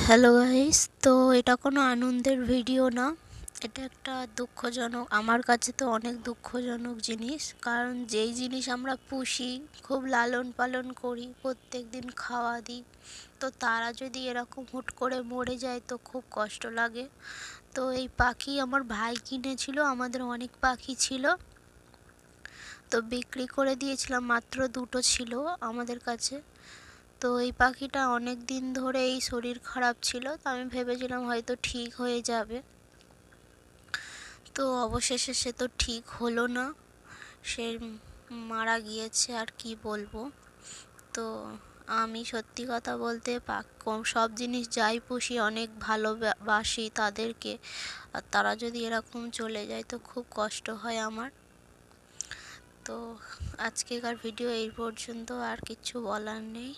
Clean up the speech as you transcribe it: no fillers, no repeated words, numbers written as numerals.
Hello guys, তো এটা কোনো আনন্দের ভিডিও না। এটা একটা দুঃখজনক, আমার কাছে তো অনেক দুঃখজনক জিনিস। কারণ যেই জিনিস আমরা পুষি, খুব লালন পালন করি, প্রত্যেক দিন খাওয়া দিই, তো তারা যদি এরকম হুট করে মরে যায় তো খুব কষ্ট লাগে। তো এই পাখি আমার ভাই কিনেছিল, আমাদের অনেক পাখি ছিল, তো বিক্রি করে দিয়েছিলাম, মাত্র দুটো ছিল আমাদের কাছে। তো এই পাখিটা অনেক দিন ধরে এই শরীর খারাপ ছিল, তো আমি ভেবেছিলাম হয়তো ঠিক হয়ে যাবে। তো অবশেষে সে তো ঠিক হলো না, সে মারা গিয়েছে। আর কি বলবো। তো আমি সত্যি কথা বলতে সব জিনিস যাই পুষি অনেক ভালোবাসি তাদেরকে, আর তারা যদি এরকম চলে যায় তো খুব কষ্ট হয় আমার। তো আজকেকার ভিডিও এই পর্যন্ত, আর কিছু বলার নেই।